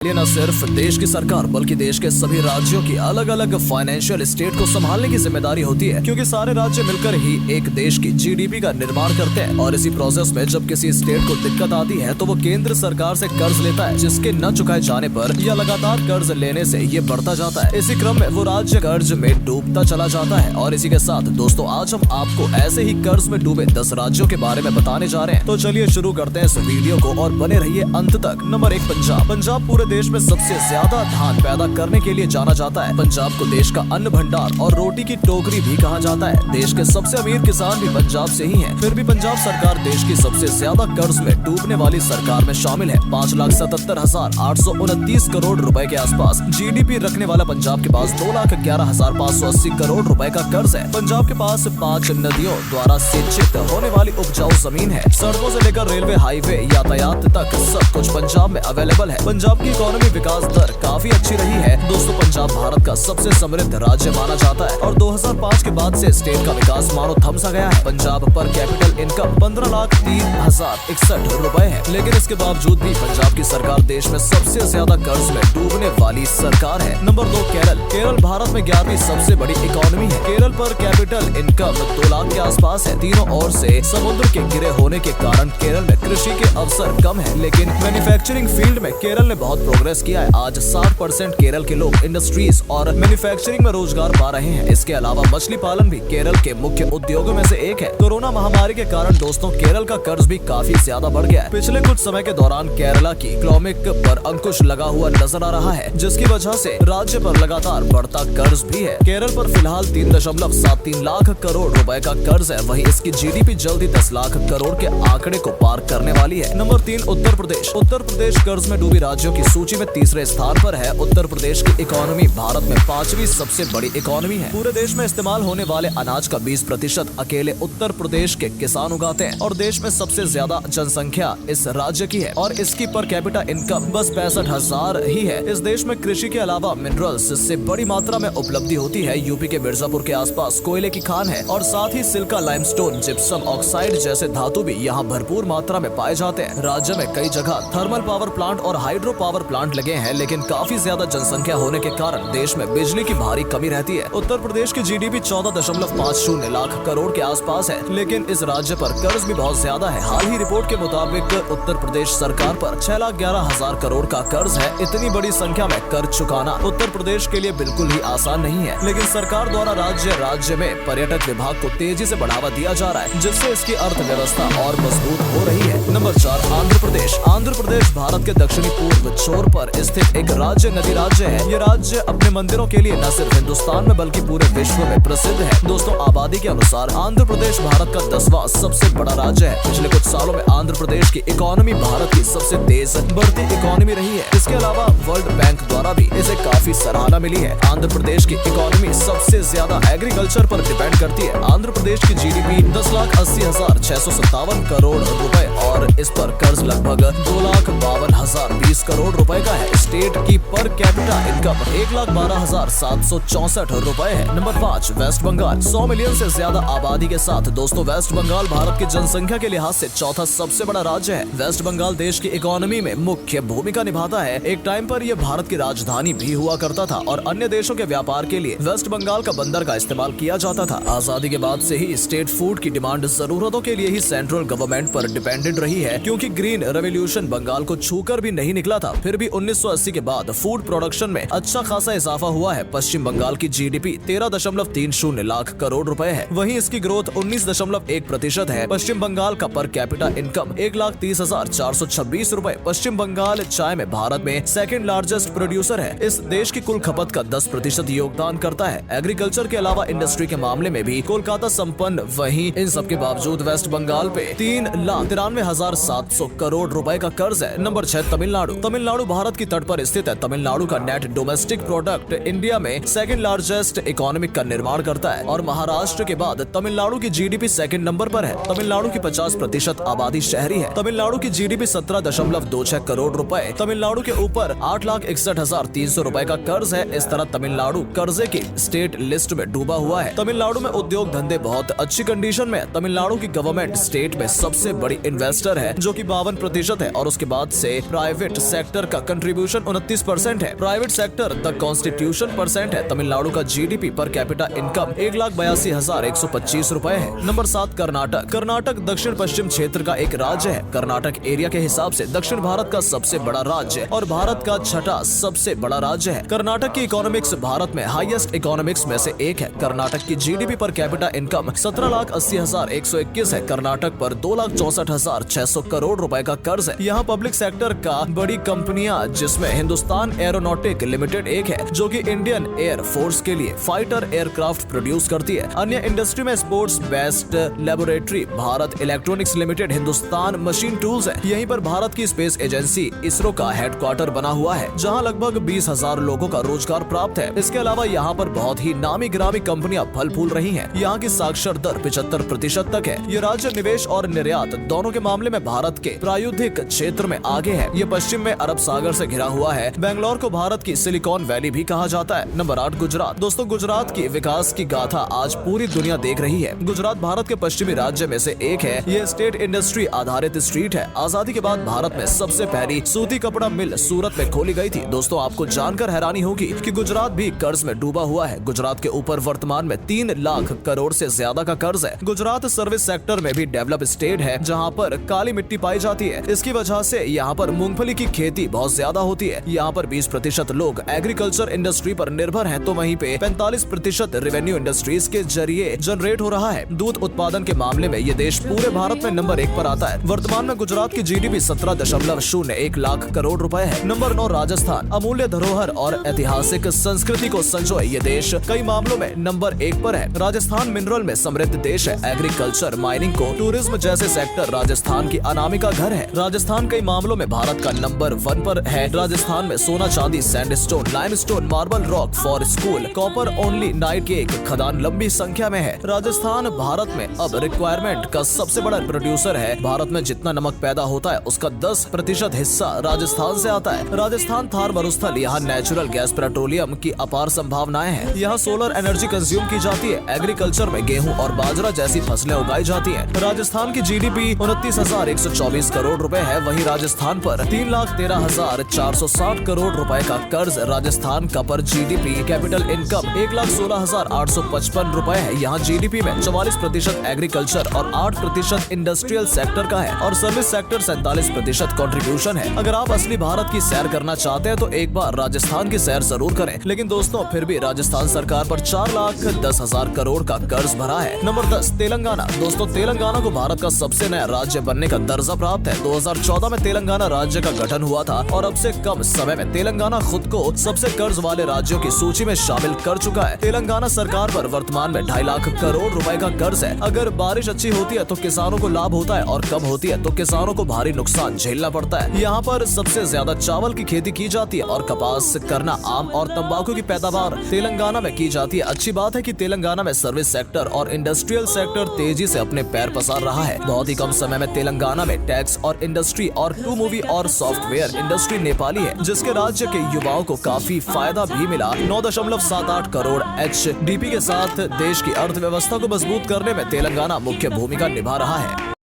ये न सिर्फ देश की सरकार बल्कि देश के सभी राज्यों की अलग अलग फाइनेंशियल स्टेट को संभालने की जिम्मेदारी होती है, क्योंकि सारे राज्य मिलकर ही एक देश की जीडीपी का निर्माण करते हैं। और इसी प्रोसेस में जब किसी स्टेट को दिक्कत आती है तो वो केंद्र सरकार से कर्ज लेता है, जिसके न चुकाए जाने पर या लगातार कर्ज लेने से ये बढ़ता जाता है। इसी क्रम में वो राज्य कर्ज में डूबता चला जाता है। और इसी के साथ दोस्तों, आज हम आपको ऐसे ही कर्ज में डूबे 10 राज्यों के बारे में बताने जा रहे हैं। तो चलिए शुरू करते हैं इस वीडियो को और बने रहिए अंत तक। नंबर 1, पंजाब। पंजाब पूरे देश में सबसे ज्यादा धान पैदा करने के लिए जाना जाता है। पंजाब को देश का अन्न भंडार और रोटी की टोकरी भी कहा जाता है। देश के सबसे अमीर किसान भी पंजाब से ही हैं। फिर भी पंजाब सरकार देश की सबसे ज्यादा कर्ज में डूबने वाली सरकार में शामिल है। 5,77,829 करोड़ रुपए के आसपास जीडीपी रखने वाला पंजाब के पास 2,11,580 करोड़ रुपए का कर्ज है। पंजाब के पास 5 नदियों द्वारा सिंचित होने वाली उपजाऊ जमीन है। सड़कों से लेकर रेलवे, हाईवे, यातायात तक सब कुछ पंजाब में अवेलेबल है। पंजाब की इकोनॉमी विकास दर काफी अच्छी रही है। दोस्तों, पंजाब भारत का सबसे समृद्ध राज्य माना जाता है और 2005 के बाद से स्टेट का विकास मानो थम सा गया है। पंजाब पर कैपिटल इनकम 15,03,061 रुपए है, लेकिन इसके बावजूद भी पंजाब की सरकार देश में सबसे ज्यादा कर्ज में डूबने वाली सरकार है। नंबर 2, केरल। केरल भारत में 11वीं सबसे बड़ी इकोनॉमी है। केरल पर कैपिटल इनकम 2 लाख के आसपास है। तीनों ओर से समुद्र के घिरे होने के कारण केरल में कृषि के अवसर कम है, लेकिन मैन्युफैक्चरिंग फील्ड में केरल ने बहुत प्रोग्रेस किया है। आज 60% केरल के लोग इंडस्ट्रीज और मैन्युफैक्चरिंग में रोजगार पा रहे हैं। इसके अलावा मछली पालन भी केरल के मुख्य उद्योगों में से एक है। कोरोना महामारी के कारण दोस्तों केरल का कर्ज भी काफी ज्यादा बढ़ गया है। पिछले कुछ समय के दौरान केरला की इकोनॉमिक पर अंकुश लगा हुआ नजर आ रहा है, जिसकी वजह से राज्य पर लगातार बढ़ता कर्ज भी है। केरल पर फिलहाल 3.73 लाख करोड़ रुपए का कर्ज है। वहीं इसकी जीडीपी जल्द ही 10 लाख करोड़ के आंकड़े को पार करने वाली है। नंबर 3, उत्तर प्रदेश। उत्तर प्रदेश कर्ज में डूबी राज्यों की सूची में तीसरे स्थान पर है। उत्तर प्रदेश की इकोनॉमी भारत में 5वीं सबसे बड़ी इकोनॉमी है। पूरे देश में इस्तेमाल होने वाले अनाज का 20% अकेले उत्तर प्रदेश के किसान उगाते हैं और देश में सबसे ज्यादा जनसंख्या इस राज्य की है और इसकी पर कैपिटा इनकम बस 65,000 ही है। इस देश में कृषि के अलावा मिनरल्स से बड़ी मात्रा में उपलब्धि होती है। यूपी के मिर्जापुर के आसपास कोयले की खान है और साथ ही सिल्का, लाइमस्टोन, जिप्सम ऑक्साइड जैसे धातु भी यहाँ भरपूर मात्रा में पाए जाते हैं। राज्य में कई जगह थर्मल पावर प्लांट और हाइड्रो पावर प्लांट लगे हैं, लेकिन काफी ज्यादा जनसंख्या होने के कारण देश में बिजली की भारी कमी रहती है। उत्तर प्रदेश की जीडीपी 14.50 लाख करोड़ के आसपास है, लेकिन इस राज्य पर कर्ज भी बहुत ज्यादा है। हाल ही रिपोर्ट के मुताबिक उत्तर प्रदेश सरकार पर 6,11,000 करोड़ का कर्ज है। इतनी बड़ी संख्या में कर्ज चुकाना उत्तर प्रदेश के लिए बिल्कुल ही आसान नहीं है, लेकिन सरकार द्वारा राज्य में पर्यटक विभाग को तेजी से बढ़ावा दिया जा रहा है, जिससे इसकी अर्थव्यवस्था और मजबूत हो रही है। नंबर 4, आंध्र प्रदेश। आंध्र प्रदेश भारत के दक्षिणी पूर्व छोर पर स्थित एक नदी राज्य है। ये राज्य अपने मंदिरों के लिए न सिर्फ हिंदुस्तान में बल्कि पूरे विश्व में प्रसिद्ध है। दोस्तों, आबादी के अनुसार आंध्र प्रदेश भारत का 10वां सबसे बड़ा राज्य है। पिछले कुछ सालों में आंध्र प्रदेश की इकोनॉमी भारत की सबसे तेज बढ़ती इकोनॉमी रही है। इसके अलावा वर्ल्ड बैंक द्वारा भी इसे काफी सराहना मिली है। आंध्र प्रदेश की इकोनॉमी सबसे ज्यादा एग्रीकल्चर पर डिपेंड करती है। आंध्र प्रदेश की जीडीपी 10,80,657 करोड़ रुपए और इस पर कर्ज लगभग 2,52,020 करोड़ रुपए का है। स्टेट की पर कैपिटा इनकम 1,12,764 रुपए है। Number 5, waste Bengal. 100 मिलियन से ज्यादा आबादी के साथ दोस्तों वेस्ट बंगाल भारत की जनसंख्या के लिहाज से चौथा सबसे बड़ा राज्य है। वेस्ट बंगाल देश की इकोनॉमी में मुख्य भूमिका निभाता है। एक टाइम पर यह भारत की राजधानी भी हुआ करता था और अन्य देशों के व्यापार के लिए वेस्ट बंगाल का बंदर का इस्तेमाल किया जाता था। आजादी के बाद से ही स्टेट फूड की डिमांड जरूरतों के लिए ही सेंट्रल गवर्नमेंट पर डिपेंडेंट रही है, क्योंकि ग्रीन रेवोल्यूशन बंगाल को छूकर भी नहीं निकला था। फिर भी 1980 के बाद फूड प्रोडक्शन में अच्छा खासा इजाफा हुआ है। पश्चिम बंगाल की जीडीपी 13.30 लाख करोड़ रुपए है, वहीं इसकी ग्रोथ 19.1% है। पश्चिम बंगाल का पर कैपिटा इनकम 1,30,426 रुपए। पश्चिम बंगाल चाय में भारत में सेकंड लार्जेस्ट प्रोड्यूसर है। इस देश की कुल खपत का 10% योगदान करता है। एग्रीकल्चर के अलावा इंडस्ट्री के मामले में भी कोलकाता संपन्न। वहीं इन सब के बावजूद वेस्ट बंगाल पे 3,93,700 करोड़ रुपए का कर्ज है। नंबर 6, तमिलनाडु। तमिलनाडु भारत की तट पर स्थित है। तमिलनाडु का नेट डोमेस्टिक प्रोडक्ट इंडिया में सेकंड लार्जेस्ट इकोनॉमिक का निर्माण करता है और महाराष्ट्र के बाद तमिलनाडु की जीडीपी सेकंड नंबर पर है। तमिलनाडु की 50% आबादी शहरी है। तमिलनाडु की जीडीपी 17.26 करोड़ रुपए। तमिलनाडु के ऊपर 8,61,300 रुपए का कर्ज है। इस तरह तमिलनाडु कर्जे की स्टेट लिस्ट में डूबा हुआ है। तमिलनाडु में उद्योग धंधे बहुत अच्छी कंडीशन में। तमिलनाडु की गवर्नमेंट स्टेट में सबसे बड़ी इन्वेस्टर है, जो कि 52% है और उसके बाद से प्राइवेट सेक्टर का कंट्रीब्यूशन एजुकेशन 29% है। Private sector the constitution percent है। तमिलनाडु का जीडीपी पर कैपिटा इनकम 1,82,125 रुपए है। नंबर 7 कर्नाटक। कर्नाटक दक्षिण पश्चिम क्षेत्र का एक राज्य है। कर्नाटक एरिया के हिसाब से दक्षिण भारत का सबसे बड़ा राज्य और भारत का छठा सबसे बड़ा राज्य है। कर्नाटक की इकोनॉमिक्स भारत में हाईएस्ट इकोनॉमिक्स में से एक है। कर्नाटक की जीडीपी पर कैपिटा इनकम 17,80,121 है। कर्नाटक पर 2,64,600 करोड़ रुपए का कर्ज है। यहाँ पब्लिक सेक्टर का बड़ी कंपनियां जिसमें हिंदुस्तान एरोनॉटिक लिमिटेड एक है जो कि इंडियन एयर फोर्स के लिए फाइटर एयरक्राफ्ट प्रोड्यूस करती है। अन्य इंडस्ट्री में sports based laboratory Bharat electronics limited, Hindustan machine tools है। यहीं पर भारत की स्पेस एजेंसी इसरो का हेडक्वार्टर बना हुआ है जहां लगभग 20,000 लोगों का रोजगार प्राप्त है। इसके अलावा यहाँ पर बहुत ही नामी गिरामी कंपनियां फल फूल रही हैं। यहाँ की साक्षर दर 75% तक है। ये राज्य निवेश और निर्यात दोनों के मामले में भारत के प्रायुधिक क्षेत्र में आगे है। ये पश्चिम में अरब सागर से घिरा हुआ है। बेंगलोर को भारत की सिलिकॉन वैली भी कहा जाता है। नंबर 8 गुजरात। दोस्तों, गुजरात की विकास की गाथा आज पूरी दुनिया देख रही है। गुजरात भारत के पश्चिमी राज्य में से एक है। ये स्टेट इंडस्ट्री आधारित स्ट्रीट है। आजादी के बाद भारत में सबसे पहली सूती कपड़ा मिल सूरत में खोली गई थी। दोस्तों, आपको जानकर हैरानी होगी कि गुजरात भी कर्ज में डूबा हुआ है। गुजरात के ऊपर वर्तमान में 3 लाख करोड़ से ज्यादा का कर्ज है। गुजरात सर्विस सेक्टर में भी डेवलप स्टेट है जहाँ पर काली मिट्टी पाई जाती है। इसकी वजह से यहाँ पर मूंगफली की खेती बहुत ज्यादा होती है। यहाँ पर 20% लोग एग्रीकल्चर इंडस्ट्री पर निर्भर हैं, तो वहीं पे 45% रेवेन्यू इंडस्ट्रीज के जरिए जनरेट हो रहा है। दूध उत्पादन के मामले में ये देश पूरे भारत में नंबर 1 पर आता है। वर्तमान में गुजरात की जीडीपी 17.01 लाख करोड़ रुपए है। नंबर 9 राजस्थान। अमूल्य धरोहर और ऐतिहासिक संस्कृति को संजोए ये देश कई मामलों में नंबर 1 पर है। राजस्थान मिनरल में समृद्ध देश है। एग्रीकल्चर, माइनिंग को टूरिज्म जैसे सेक्टर राजस्थान की अनामिका घर है। राजस्थान कई मामलों में भारत का नंबर 1 पर है। राजस्थान में सोना, चांदी, sandstone, limestone, marble rock for school, copper only night के एक खदान लंबी संख्या में है। राजस्थान भारत में अब रिक्वायरमेंट का सबसे बड़ा प्रोड्यूसर है। भारत में जितना नमक पैदा होता है उसका 10% हिस्सा राजस्थान से आता है। राजस्थान थार मरुस्थल, यहाँ नेचुरल गैस पेट्रोलियम की अपार संभावनाएं हैं। यहाँ सोलर एनर्जी कंज्यूम की जाती है। एग्रीकल्चर में गेहूं और बाजरा जैसी फसलें उगाई जाती हैं। राजस्थान की जीडीपी 29,124 करोड़ रुपए है। वहीं राजस्थान पर 3,13,460 करोड़ रुपए का कर्ज। राजस्थान का पर जीडीपी कैपिटल इनकम 1,16,855 रुपए है। यहाँ जीडीपी में 44% एग्रीकल्चर और 8% इंडस्ट्रियल सेक्टर का है और सर्विस सेक्टर 47% कंट्रीब्यूशन है। अगर आप असली भारत की सैर करना चाहते हैं तो एक बार राजस्थान की सैर जरूर करें। लेकिन दोस्तों, फिर भी राजस्थान सरकार पर 4,10,000 करोड़ का कर्ज भरा है। नंबर 10 तेलंगाना। दोस्तों, तेलंगाना को भारत का सबसे नया राज्य बनने का दर्जा प्राप्त है। 2014 में तेलंगाना राज्य का गठन हुआ था और अब से कम समय में तेलंगाना खुद को सबसे कर्ज वाले राज्यों की सूची में शामिल कर चुका है। तेलंगाना सरकार पर वर्तमान में 2.5 लाख करोड़ रुपए का कर्ज है। अगर बारिश अच्छी होती है तो किसानों को लाभ होता है और कम होती है तो किसानों को भारी नुकसान झेलना पड़ता है। यहाँ पर सबसे ज्यादा चावल की खेती की जाती है और कपास, गन्ना, आम और तंबाकू की पैदावार तेलंगाना में की जाती है। अच्छी बात है कि तेलंगाना में सर्विस सेक्टर और इंडस्ट्रियल सेक्टर तेजी से अपने पैर पसार रहा है। बहुत ही कम समय में तेलंगाना में टैक्स और इंडस्ट्री और टू मूवी और सॉफ्टवेयर इंडस्ट्री नेपाली है, जिसके राज्य के युवाओं को काफी फायदा भी मिला। 9.78 करोड़ HDP के साथ देश की अर्थव्यवस्था को मजबूत करने में तेलंगाना मुख्य भूमिका निभा रहा है।